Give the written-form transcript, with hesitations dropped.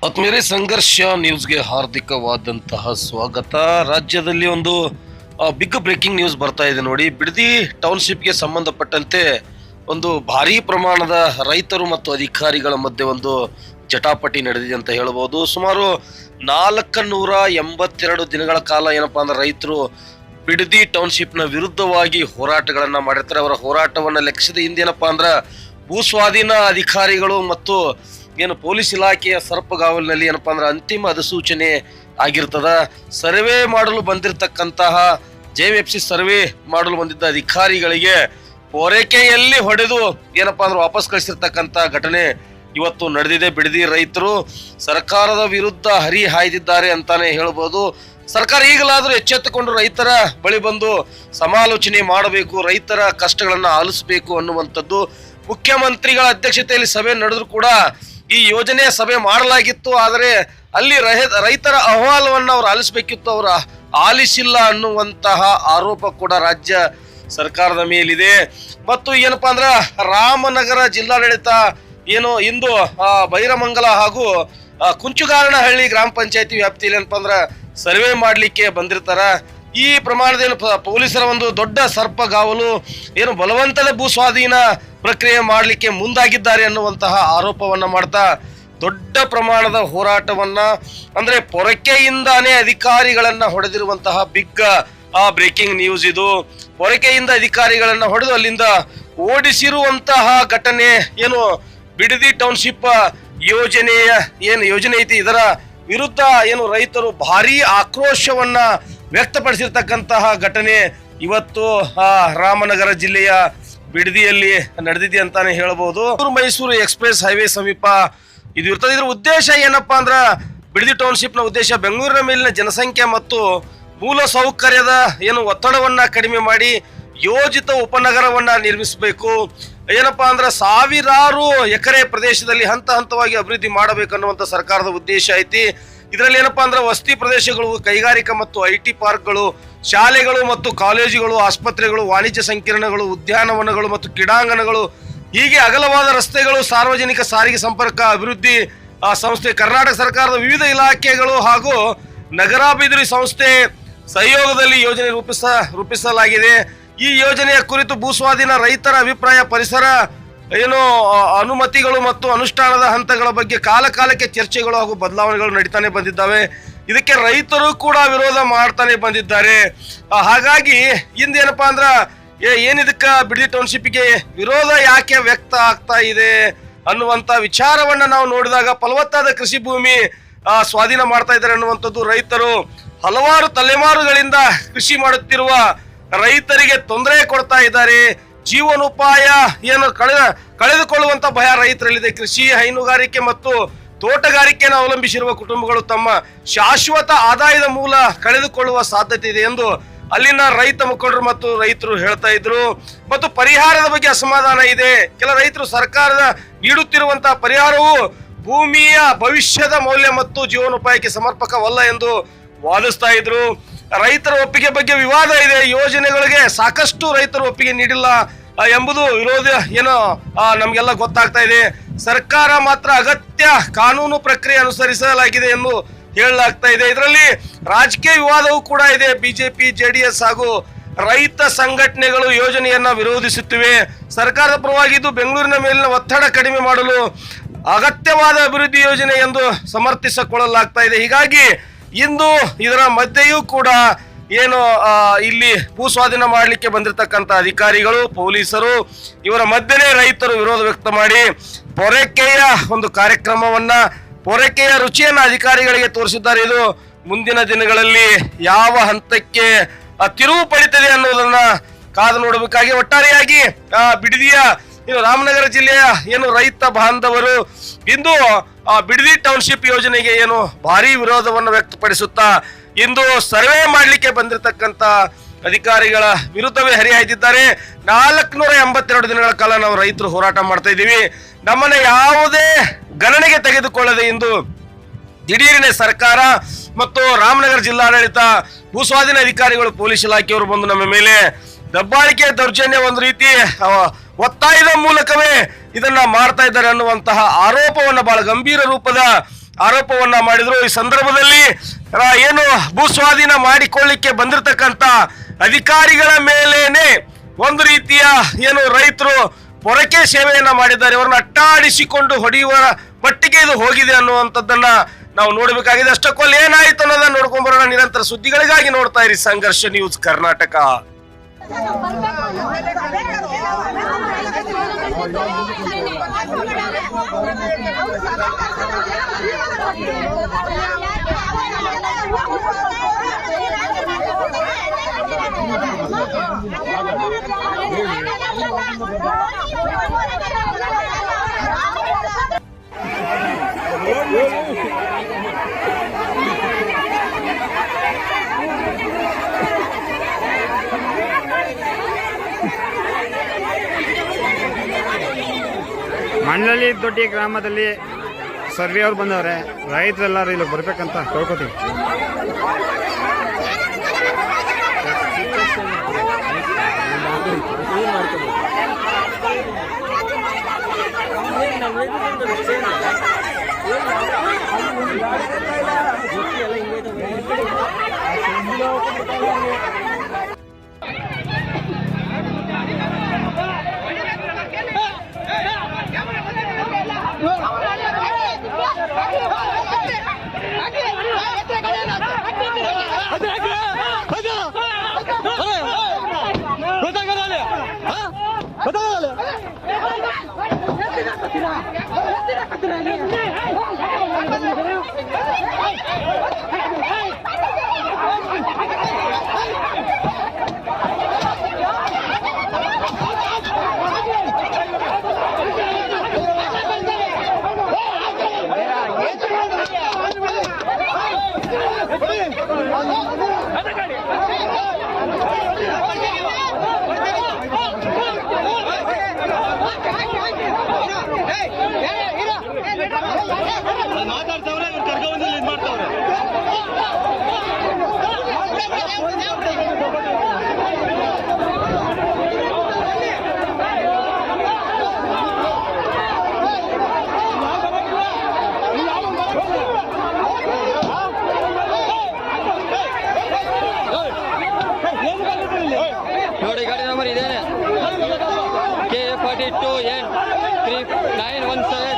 ಆತ್ಮೀಯರೇ, ಸಂಘರ್ಷ ನ್ಯೂಸ್ಗೆ ಹಾರ್ದಿಕವಾದಂತಹ ಸ್ವಾಗತ. ರಾಜ್ಯದಲ್ಲಿ ಒಂದು ಬಿಗ್ ಬ್ರೇಕಿಂಗ್ ನ್ಯೂಸ್ ಬರ್ತಾ ಇದೆ ನೋಡಿ. ಬಿಡದಿ ಟೌನ್ಶಿಪ್ಗೆ ಸಂಬಂಧಪಟ್ಟಂತೆ ಒಂದು ಭಾರೀ ಪ್ರಮಾಣದ ರೈತರು ಮತ್ತು ಅಧಿಕಾರಿಗಳ ಮಧ್ಯೆ ಒಂದು ಜಟಾಪಟಿ ನಡೆದಿದೆ ಅಂತ ಹೇಳಬಹುದು. ಸುಮಾರು 482 ದಿನಗಳ ಕಾಲ ಏನಪ್ಪಾ ಅಂದ್ರೆ ರೈತರು ಬಿಡದಿ ಟೌನ್ಶಿಪ್ನ ವಿರುದ್ಧವಾಗಿ ಹೋರಾಟಗಳನ್ನ ಮಾಡಿರ್ತಾರೆ. ಅವರ ಹೋರಾಟವನ್ನ ಲೆಕ್ಕಿಸಿದ ಹಿಂದೇನಪ್ಪಾ ಅಂದ್ರ ಭೂ ಸ್ವಾಧೀನ ಅಧಿಕಾರಿಗಳು ಮತ್ತು ಏನು ಪೊಲೀಸ್ ಇಲಾಖೆಯ ಸರ್ಪಗಾವಲಿನಲ್ಲಿ ಏನಪ್ಪಾ ಅಂದ್ರೆ ಅಂತಿಮ ಅಧಿಸೂಚನೆ ಆಗಿರ್ತದ. ಸರ್ವೆ ಮಾಡಲು ಬಂದಿರತಕ್ಕಂತಹ JFC ಸರ್ವೆ ಮಾಡಲು ಬಂದಿದ್ದ ಅಧಿಕಾರಿಗಳಿಗೆ ಪೊರಕೆಯಲ್ಲಿ ಹೊಡೆದು ಏನಪ್ಪಾ ಅಂದ್ರೆ ವಾಪಸ್ ಕಳಿಸಿರ್ತಕ್ಕಂತ ಘಟನೆ ಇವತ್ತು ನಡೆದಿದೆ. ಬಿಡದಿ ರೈತರು ಸರ್ಕಾರದ ವಿರುದ್ಧ ಹರಿಹಾಯ್ದಿದ್ದಾರೆ ಅಂತಾನೆ ಹೇಳ್ಬೋದು. ಸರ್ಕಾರ ಈಗಲಾದ್ರೂ ಎಚ್ಚೆತ್ತುಕೊಂಡು ರೈತರ ಬಳಿ ಬಂದು ಸಮಾಲೋಚನೆ ಮಾಡಬೇಕು, ರೈತರ ಕಷ್ಟಗಳನ್ನ ಆಲಿಸಬೇಕು ಅನ್ನುವಂಥದ್ದು. ಮುಖ್ಯಮಂತ್ರಿಗಳ ಅಧ್ಯಕ್ಷತೆಯಲ್ಲಿ ಸಭೆ ನಡೆದ್ರು ಕೂಡ ಈ ಯೋಜನೆಯ ಸಭೆ ಮಾಡಲಾಗಿತ್ತು. ಆದರೆ ಅಲ್ಲಿ ರೈತರ ಅಹವಾಲವನ್ನು ಅವ್ರು ಆಲಿಸಬೇಕಿತ್ತು, ಅವರು ಆಲಿಸಿಲ್ಲ ಅನ್ನುವಂತಹ ಆರೋಪ ಕೂಡ ರಾಜ್ಯ ಸರ್ಕಾರದ ಮೇಲಿದೆ. ಮತ್ತು ಏನಪ್ಪಾ ಅಂದ್ರ ರಾಮನಗರ ಜಿಲ್ಲಾಡಳಿತ ಏನು ಇಂದು ಬೈರಮಂಗಲ ಹಾಗೂ ಕುಂಚುಗಾರನಹಳ್ಳಿ ಗ್ರಾಮ ಪಂಚಾಯತಿ ವ್ಯಾಪ್ತಿಯಲ್ಲಿ ಏನಪ್ಪಾ ಅಂದ್ರ ಸರ್ವೆ ಮಾಡ್ಲಿಕ್ಕೆ ಬಂದಿರ್ತಾರ. ಈ ಪ್ರಮಾಣದ ಏನು ಪೊಲೀಸರ ಒಂದು ದೊಡ್ಡ ಸರ್ಪಗಾವಲು ಏನು ಬಲವಂತದ ಭೂ ಸ್ವಾಧೀನ ಪ್ರಕ್ರಿಯೆ ಮಾಡಲಿಕ್ಕೆ ಮುಂದಾಗಿದ್ದಾರೆ ಅನ್ನುವಂತಹ ಆರೋಪವನ್ನ ಮಾಡ್ತಾ ದೊಡ್ಡ ಪ್ರಮಾಣದ ಹೋರಾಟವನ್ನ ಅಂದ್ರೆ ಪೊರಕೆಯಿಂದಾನೇ ಅಧಿಕಾರಿಗಳನ್ನ ಹೊಡೆದಿರುವಂತಹ ಬಿಗ್ ಬ್ರೇಕಿಂಗ್ ನ್ಯೂಸ್ ಇದು. ಪೊರಕೆಯಿಂದ ಅಧಿಕಾರಿಗಳನ್ನ ಹೊಡೆದು ಅಲ್ಲಿಂದ ಓಡಿಸಿರುವಂತಹ ಘಟನೆ ಏನು ಬಿಡದಿ ಟೌನ್ಶಿಪ್ ಯೋಜನೆಯ ಏನು ಯೋಜನೆ ಐತಿ, ಇದರ ವಿರುದ್ಧ ಏನು ರೈತರು ಭಾರೀ ಆಕ್ರೋಶವನ್ನ ವ್ಯಕ್ತಪಡಿಸಿರ್ತಕ್ಕಂತಹ ಘಟನೆ ಇವತ್ತು ರಾಮನಗರ ಜಿಲ್ಲೆಯ ಬಿಡದಿಯಲ್ಲಿ ನಡೆದಿದೆ ಅಂತಾನೆ ಹೇಳಬಹುದು. ಮೈಸೂರು ಎಕ್ಸ್ಪ್ರೆಸ್ ಹೈವೇ ಸಮೀಪ ಇದು ಇರ್ತದೆ. ಇದ್ರ ಉದ್ದೇಶ ಏನಪ್ಪಾ ಅಂದ್ರ ಬಿಡದಿ ಟೌನ್ಶಿಪ್ ನ ಉದ್ದೇಶ ಬೆಂಗಳೂರಿನ ಮೇಲಿನ ಜನಸಂಖ್ಯೆ ಮತ್ತು ಮೂಲ ಸೌಕರ್ಯದ ಏನು ಒತ್ತಡವನ್ನ ಕಡಿಮೆ ಮಾಡಿ ಯೋಜಿತ ಉಪನಗರವನ್ನ ನಿರ್ಮಿಸಬೇಕು. ಏನಪ್ಪಾ ಅಂದ್ರ ಸಾವಿರಾರು ಎಕರೆ ಪ್ರದೇಶದಲ್ಲಿ ಹಂತ ಹಂತವಾಗಿ ಅಭಿವೃದ್ಧಿ ಮಾಡಬೇಕನ್ನುವಂತ ಸರ್ಕಾರದ ಉದ್ದೇಶ ಐತಿ. ಇದರಲ್ಲಿ ಏನಪ್ಪಾ ಅಂದ್ರೆ ವಸತಿ ಪ್ರದೇಶಗಳು, ಕೈಗಾರಿಕಾ ಮತ್ತು IT ಪಾರ್ಕ್ಗಳು, ಶಾಲೆಗಳು ಮತ್ತು ಕಾಲೇಜುಗಳು, ಆಸ್ಪತ್ರೆಗಳು, ವಾಣಿಜ್ಯ ಸಂಕೀರ್ಣಗಳು, ಉದ್ಯಾನವನಗಳು ಮತ್ತು ಕ್ರೀಡಾಂಗಣಗಳು, ಹೀಗೆ ಅಗಲವಾದ ರಸ್ತೆಗಳು, ಸಾರ್ವಜನಿಕ ಸಾರಿಗೆ ಸಂಪರ್ಕ ಅಭಿವೃದ್ಧಿ ಸಂಸ್ಥೆ, ಕರ್ನಾಟಕ ಸರ್ಕಾರದ ವಿವಿಧ ಇಲಾಖೆಗಳು ಹಾಗೂ ನಗರಾಭಿವೃದ್ಧಿ ಸಂಸ್ಥೆ ಸಹಯೋಗದಲ್ಲಿ ಯೋಜನೆ ರೂಪಿಸಲಾಗಿದೆ. ಈ ಯೋಜನೆಯ ಕುರಿತು ಭೂಸ್ವಾಧೀನ, ರೈತರ ಅಭಿಪ್ರಾಯ, ಪರಿಸರ ಏನು ಅನುಮತಿಗಳು ಮತ್ತು ಅನುಷ್ಠಾನದ ಹಂತಗಳ ಬಗ್ಗೆ ಕಾಲಕಾಲಕ್ಕೆ ಚರ್ಚೆಗಳು ಹಾಗೂ ಬದಲಾವಣೆಗಳು ನಡೀತಾನೆ ಬಂದಿದ್ದಾವೆ. ಇದಕ್ಕೆ ರೈತರು ಕೂಡ ವಿರೋಧ ಮಾಡ್ತಾನೆ ಬಂದಿದ್ದಾರೆ. ಹಾಗಾಗಿ ಇಂದೇನಪ್ಪಾ ಅಂದ್ರ ಏನಿದಕ್ಕ ಬಿಡದಿ ಟೌನ್ಶಿಪ್ಗೆ ವಿರೋಧ ಯಾಕೆ ವ್ಯಕ್ತ ಆಗ್ತಾ ಇದೆ ಅನ್ನುವಂತ ವಿಚಾರವನ್ನ ನಾವು ನೋಡಿದಾಗ ಫಲವತ್ತಾದ ಕೃಷಿ ಭೂಮಿ ಸ್ವಾಧೀನ ಮಾಡ್ತಾ ಇದ್ದಾರೆ ಅನ್ನುವಂಥದ್ದು. ರೈತರು ಹಲವಾರು ತಲೆಮಾರುಗಳಿಂದ ಕೃಷಿ ಮಾಡುತ್ತಿರುವ ರೈತರಿಗೆ ತೊಂದರೆ ಕೊಡ್ತಾ ಇದ್ದಾರೆ. ಜೀವನೋಪಾಯ ಏನು ಕಳೆದುಕೊಳ್ಳುವಂತ ಭಯ ರೈತರಲ್ಲಿದೆ. ಕೃಷಿ, ಹೈನುಗಾರಿಕೆ ಮತ್ತು ತೋಟಗಾರಿಕೆಯನ್ನು ಅವಲಂಬಿಸಿರುವ ಕುಟುಂಬಗಳು ತಮ್ಮ ಶಾಶ್ವತ ಆದಾಯದ ಮೂಲ ಕಳೆದುಕೊಳ್ಳುವ ಸಾಧ್ಯತೆ ಇದೆ ಎಂದು ಅಲ್ಲಿನ ರೈತ ಮುಖಂಡರು ಮತ್ತು ರೈತರು ಹೇಳ್ತಾ ಇದ್ರು. ಮತ್ತು ಪರಿಹಾರದ ಬಗ್ಗೆ ಅಸಮಾಧಾನ ಇದೆ. ಕೆಲ ರೈತರು ಸರ್ಕಾರದ ನೀಡುತ್ತಿರುವಂತಹ ಪರಿಹಾರವು ಭೂಮಿಯ ಭವಿಷ್ಯದ ಮೌಲ್ಯ ಮತ್ತು ಜೀವನೋಪಾಯಕ್ಕೆ ಸಮರ್ಪಕವಲ್ಲ ಎಂದು ವಾದಿಸ್ತಾ ಇದ್ರು. ರೈತರ ಒಪ್ಪಿಗೆ ಬಗ್ಗೆ ವಿವಾದ ಇದೆ. ಯೋಜನೆಗಳಿಗೆ ಸಾಕಷ್ಟು ರೈತರು ಒಪ್ಪಿಗೆ ನೀಡಿಲ್ಲ ಎಂಬುದು ವಿರೋಧ ಏನೋ ನಮ್ಗೆಲ್ಲ ಗೊತ್ತಾಗ್ತಾ ಇದೆ. ಸರ್ಕಾರ ಮಾತ್ರ ಅಗತ್ಯ ಕಾನೂನು ಪ್ರಕ್ರಿಯೆ ಅನುಸರಿಸಲಾಗಿದೆ ಎಂದು ಹೇಳಲಾಗ್ತಾ ಇದೆ. ಇದರಲ್ಲಿ ರಾಜಕೀಯ ವಿವಾದವೂ ಕೂಡ ಇದೆ. ಬಿಜೆಪಿ, JDS ಹಾಗೂ ರೈತ ಸಂಘಟನೆಗಳು ಯೋಜನೆಯನ್ನ ವಿರೋಧಿಸುತ್ತಿವೆ. ಸರ್ಕಾರದ ಪರವಾಗಿದ್ದು ಬೆಂಗಳೂರಿನ ಮೇಲಿನ ಒತ್ತಡ ಕಡಿಮೆ ಮಾಡಲು ಅಗತ್ಯವಾದ ಅಭಿವೃದ್ಧಿ ಯೋಜನೆ ಎಂದು ಸಮರ್ಥಿಸಿಕೊಳ್ಳಲಾಗ್ತಾ ಇದೆ. ಹೀಗಾಗಿ ಇಂದು ಇದರ ಮಧ್ಯೆಯೂ ಕೂಡ ಏನು ಇಲ್ಲಿ ಭೂ ಸ್ವಾಧೀನ ಮಾಡಲಿಕ್ಕೆ ಬಂದಿರತಕ್ಕಂತ ಅಧಿಕಾರಿಗಳು, ಪೊಲೀಸರು, ಇವರ ಮಧ್ಯೆನೇ ರೈತರು ವಿರೋಧ ವ್ಯಕ್ತ ಮಾಡಿ ಪೊರಕೆಯ ಒಂದು ಕಾರ್ಯಕ್ರಮವನ್ನ, ಪೊರಕೆಯ ರುಚಿಯನ್ನ ಅಧಿಕಾರಿಗಳಿಗೆ ತೋರಿಸಿದ್ದಾರೆ. ಇದು ಮುಂದಿನ ದಿನಗಳಲ್ಲಿ ಯಾವ ಹಂತಕ್ಕೆ ತಿರುವು ಪಡಿತದೆ ಅನ್ನೋದನ್ನ ಕಾದು ನೋಡಬೇಕಾಗಿ ಒಟ್ಟಾರೆಯಾಗಿ ಬಿಡದಿಯ ರಾಮನಗರ ಜಿಲ್ಲೆಯ ಏನು ರೈತ ಬಾಂಧವರು ಇಂದು ಬಿಡದಿ ಟೌನ್ಶಿಪ್ ಯೋಜನೆಗೆ ಏನು ಭಾರಿ ವಿರೋಧವನ್ನು ವ್ಯಕ್ತಪಡಿಸುತ್ತಾ ಇಂದು ಸರ್ವೆ ಮಾಡಲಿಕ್ಕೆ ಬಂದಿರತಕ್ಕಂತ ಅಧಿಕಾರಿಗಳ ವಿರುದ್ಧವೇ ಹರಿಹಾಯ್ದಿದ್ದಾರೆ. 482 ದಿನಗಳ ಕಾಲ ನಾವು ರೈತರು ಹೋರಾಟ ಮಾಡ್ತಾ ಇದ್ದೀವಿ. ನಮ್ಮನ್ನ ಯಾವುದೇ ಗಣನೆಗೆ ತೆಗೆದುಕೊಳ್ಳದೆ ಇಂದು ದಿಢೀರಿನ ಸರ್ಕಾರ ಮತ್ತು ರಾಮನಗರ ಜಿಲ್ಲಾಡಳಿತ, ಭೂಸ್ವಾಧೀನ ಅಧಿಕಾರಿಗಳು, ಪೊಲೀಸ್ ಇಲಾಖೆಯವರು ಬಂದು ನಮ್ಮ ಮೇಲೆ ದಬ್ಬಾಳಿಕೆ, ದೌರ್ಜನ್ಯ, ಒಂದು ರೀತಿ ಒತ್ತಾಯದ ಮೂಲಕವೇ ಇದನ್ನ ಮಾಡ್ತಾ ಇದ್ದಾರೆ ಅನ್ನುವಂತಹ ಆರೋಪವನ್ನು ಬಹಳ ಗಂಭೀರ ರೂಪದ ಆರೋಪವನ್ನ ಮಾಡಿದ್ರು. ಈ ಸಂದರ್ಭದಲ್ಲಿ ಏನು ಭೂಸ್ವಾಧೀನ ಮಾಡಿಕೊಳ್ಳಿಕ್ಕೆ ಬಂದಿರತಕ್ಕಂತ ಅಧಿಕಾರಿಗಳ ಮೇಲೇನೆ ಒಂದು ರೀತಿಯ ಏನು ರೈತರು ಪೊರಕೆ ಸೇವೆಯನ್ನ ಮಾಡಿದ್ದಾರೆ. ಅವರನ್ನ ಅಟ್ಟಾಡಿಸಿಕೊಂಡು ಹೊಡೆಯುವ ಮಟ್ಟಿಗೆ ಇದು ಹೋಗಿದೆ ಅನ್ನುವಂಥದ್ದನ್ನ ನಾವು ನೋಡಬೇಕಾಗಿದೆ. ಅಷ್ಟಕ್ಕೊಲ್ಲಿ ಏನಾಯ್ತು ಅನ್ನೋದನ್ನ ನೋಡ್ಕೊಂಡ್ ಬರೋಣ. ನಿರಂತರ ಸುದ್ದಿಗಳಿಗಾಗಿ ನೋಡ್ತಾ ಇರಿ ಸಂಘರ್ಷ ನ್ಯೂಸ್ ಕರ್ನಾಟಕ. ಮಂಡಳಿ ದೊಡ್ಡ ಗ್ರಾಮದಲ್ಲಿ ಸರ್ವೆ ಅವ್ರು ಬಂದವ್ರೆ. ರೈತರೆಲ್ಲರೂ ಇಲ್ಲಿ ಬರ್ಬೇಕಂತ ಕೇಳ್ಕೊತೀವಿ. ನೋಡಿ ಗಾಡಿ ನಂಬರ್ ಇದೇನೆ KA42N3917.